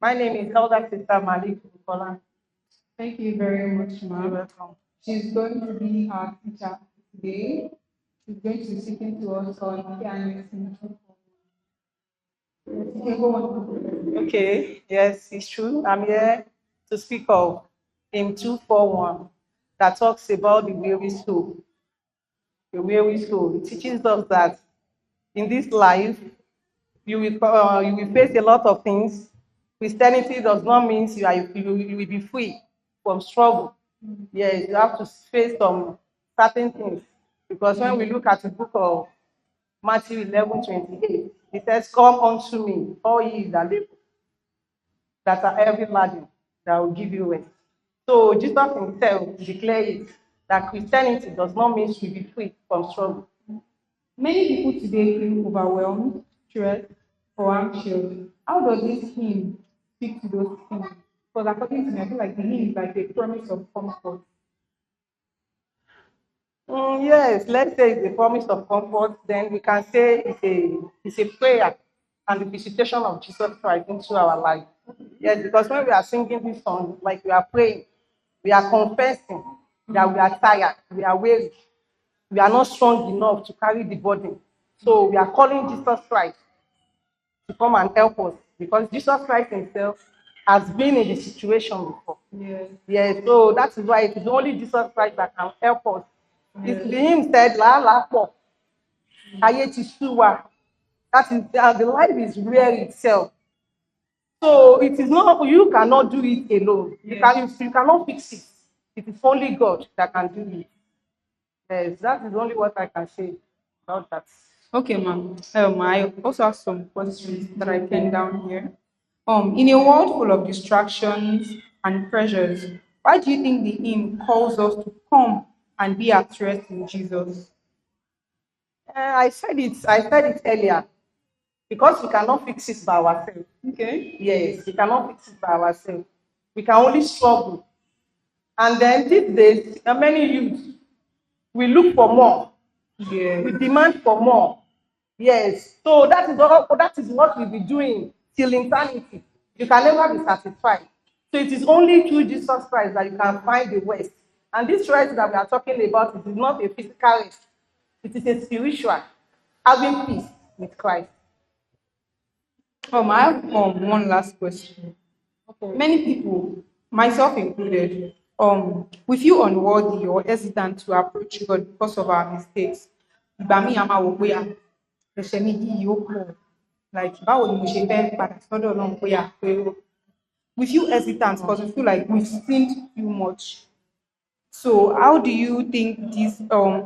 My name is Elder Sister Maleek Bukola. Thank you very much, You're ma'am. welcome. She's going to be our teacher today. She's going to be speaking to us on C&S Hymn. Yes, you can go on. Okay, yes, it's true. I'm here to speak of Hymn 241 that talks about the weary soul. The weary soul. It teaches us that in this life, you will face a lot of things. Christianity does not mean you will be free from struggle. Yes, you have to face some certain things. Because when we look at the book of Matthew 11:28, it says, "Come unto me, all ye that labor that are heavy laden, that will give you rest." So Jesus himself declared it that Christianity does not mean you be free from struggle. Many people today feel overwhelmed, stressed, or anxious. How does this hymn speak to those things? Because according to me, I feel like the hymn is like a promise of comfort. Yes, let's say it's a promise of comfort, then we can say it's a prayer and the visitation of Jesus Christ into our life. Yes, because when we are singing this song, like we are praying, we are confessing that we are tired, we are weary, we are not strong enough to carry the burden. So we are calling Jesus Christ to come and help us because Jesus Christ himself has been in the situation before. Yes. Yes, so that is why it is only Jesus Christ that can help us. Yes. The hymn said, La la po, aye ti sú wa. That is the life is weary itself. So it is not, you cannot do it alone. Yes. You cannot fix it. It is only God that can do it. Yes, that is only what I can say about that. Okay, ma'am. I also have some questions that I penned down here. In a world full of distractions and pressures, why do you think the hymn calls us to come and be at rest in Jesus? I said it earlier because we cannot fix it by ourselves. Okay. Yes, we cannot fix it by ourselves. We can only struggle. And then these days, many youth, we look for more. Yes. We demand for more. Yes. So that is what we'll be doing till eternity. You can never be satisfied. So it is only through Jesus Christ that you can find the rest. And this rest that we are talking about, it is not a physical rest. It is a spiritual, having peace with Christ. I have one last question. Okay. Many people, myself included, we feel unworthy or hesitant to approach God because of our mistakes. Ìgbà míì a máa wò pé ẹ̀ṣẹ̀ mi yìí ó pọ̀. Like báwo ni mo ṣe fẹ́ padà sọ́dọ̀ Ọlọ́run pé we feel hesitant because we feel like we've sinned too much. So how do you think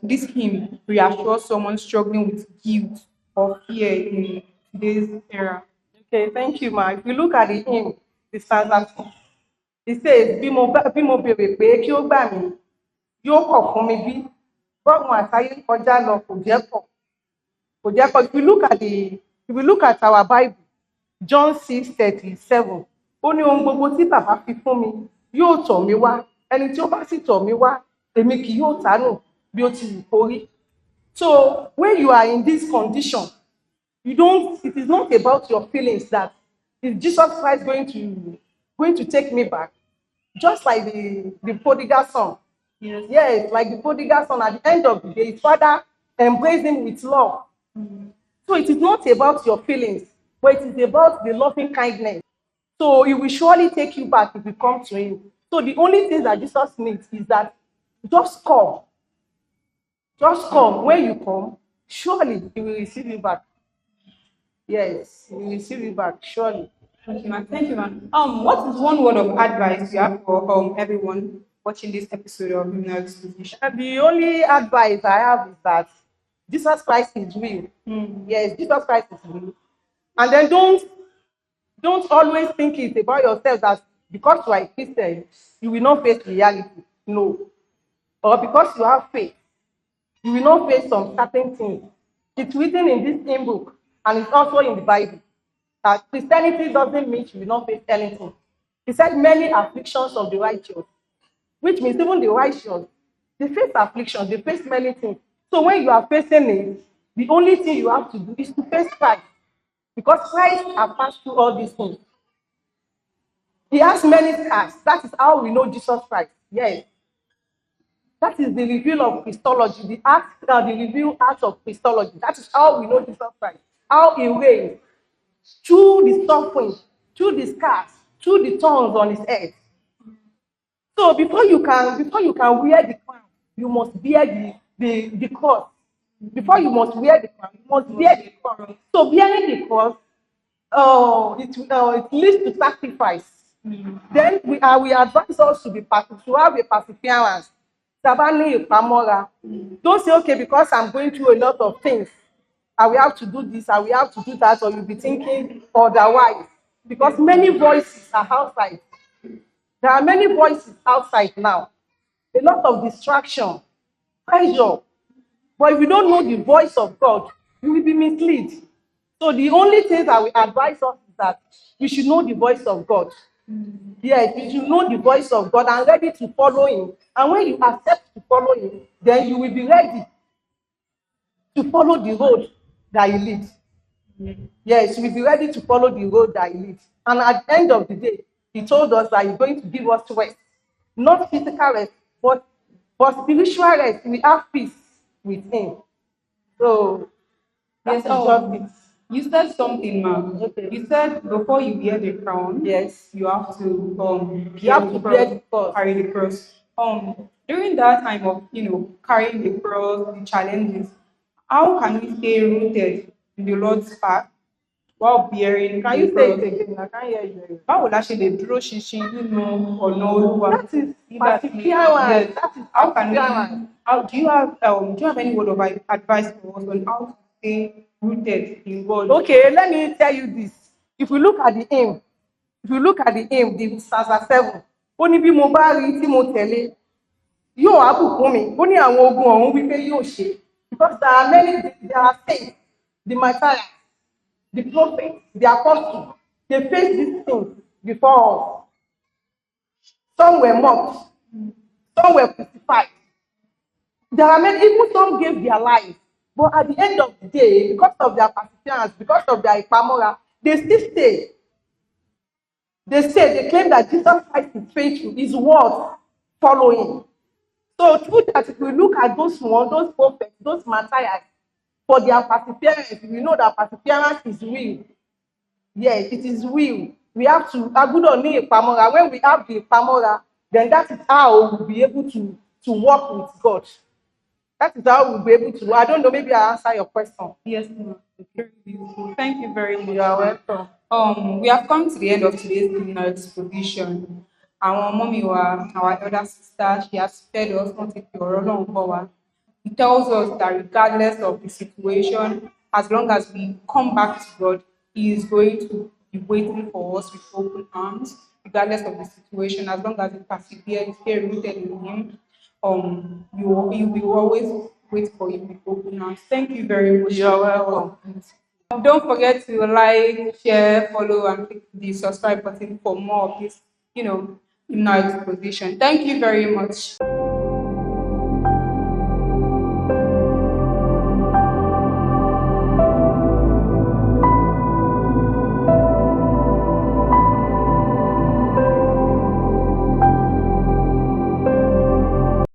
this hymn reassures someone struggling with guilt or fear in today's era? Okay, thank you, ma. If you look at the hymn, the stanza 2, it says, bí mo béèrè pé kí ó gbà mí, yóò kọ̀ fún mi bí, bọ́ọ̀mù àtayé kọjá lọ kò jẹ́ kọ̀. If you look at our Bible, John 6:37, ó ní ohun gbogbo tí bàbá fi fún mi yóò tọ̀ mí wá, ẹni tí ó bá sì tọ̀ mí wá, èmi kì yóò tánù bí ó ti wù kó rí. So when you are in this condition, it is not about your feelings that is Jesus Christ going to take me back? Just like the prodigal son. Yes, like the prodigal son, at the end of the day, his father embraced him with love. So it is not about your feelings, but it is about the loving kindness. So he will surely take you back if you come to him. So the only thing that Jesus needs is that just come. Just come. When you come, surely he will receive you back. Yes, he will receive you back, surely. Thank you, ma'am. Thank you, ma'am. What is one word of advice you have for everyone watching this episode of Hymnal Exposition? The only advice I have is that Jesus Christ is real. Yes, Jesus Christ is real. And then don't always think it about yourself that because you are a Christian, you will not face reality. No. Or because you have faith, you will not face some certain things. It's written in this hymn book, and it's also in the Bible, that Christianity doesn't mean you will not face anything. He said many afflictions of the righteous, which means even the righteous, they face afflictions, they face many things. So when you are facing it, the only thing you have to do is to face Christ. Because Christ has passed through all these things. He has many scars. That is how we know Jesus Christ. Yes. That is the reveal of Christology, the reveal act of Christology. That is how we know Jesus Christ. How he reigns through the suffering, through the scars, through the thorns on his head. So before you can wear the crown, you must bear the cross. Before you must wear the crown, you must bear the cross. So bearing the cross, it leads to sacrifice. Then we advise us to have a perseverance. Don't say, okay, because I'm going through a lot of things, I will have to do this, I will have to do that, or you'll be thinking otherwise. Because many voices are outside. There are many voices outside now. A lot of distraction, pressure. But if you don't know the voice of God, you will be misled. So the only thing that we advise us is that we should know the voice of God. Yes, you should know the voice of God and ready to follow him. And when you accept to follow him, then you will be ready to follow the road that he leads. Yes, you will be ready to follow the road that he leads. And at the end of the day, he told us that he's going to give us rest. Not physical rest, but spiritual rest. We have peace with him. So Yes, that's just it. You said something, ma'am. Okay. You said before you wear the crown, Yes. you have to You have to bear the cross. carry the cross. During that time of carrying the cross, the challenges, how can we stay rooted in the Lord's path while bearing Can the you say cross? it again? I can't hear you very well. Báwo la ṣe lè dúró ṣinṣin nínú ọ̀nà Olúwa? That is Nígbà tí- perseverance. Yes. That is How can we? perseverance. Do you have any word of advice for us on how to stay rooted in God? Okay, let me tell you this. If you look at the hymn, the stanza 7, ó ní bí mo bá rí tí mo tẹ̀lé, yóò wá bùkún mi. Ó ní àwọn ogun ọ̀run wípé yóò ṣe. Because there are saints, the Messiah, the prophet, the apostle, they faced these things before us. Some were mocked, some were crucified. There are many, even some gave their lives. But at the end of the day, because of their perseverance, because of their ipamora, they still stay. They claim that Jesus Christ is faithful, his word following. So through that, if we look at those prophets, those martyrs, for their perseverance, we know that perseverance is real. Yes, it is real. We have to, agudo ni ipamora. When we have the ipamora, then that is how we'll be able to walk with God. That is how we'll be able to. I don't know, maybe I answer your question. Yes, ma'am. Very beautiful. Thank you very much. You are welcome. We have come to the end of today's Hymnal Exposition. Our mommy, our elder sister, she has fed us on the It tells us that regardless of the situation, as long as we come back to God, He is going to be waiting for us with open arms, regardless of the situation, as long as we persevere, we stay rooted in Him. He will always wait for you with open arms. Thank you very much. You're welcome. Don't forget to like, share, follow, and click the subscribe button for more of this, Hymnal Exposition. Thank you very much.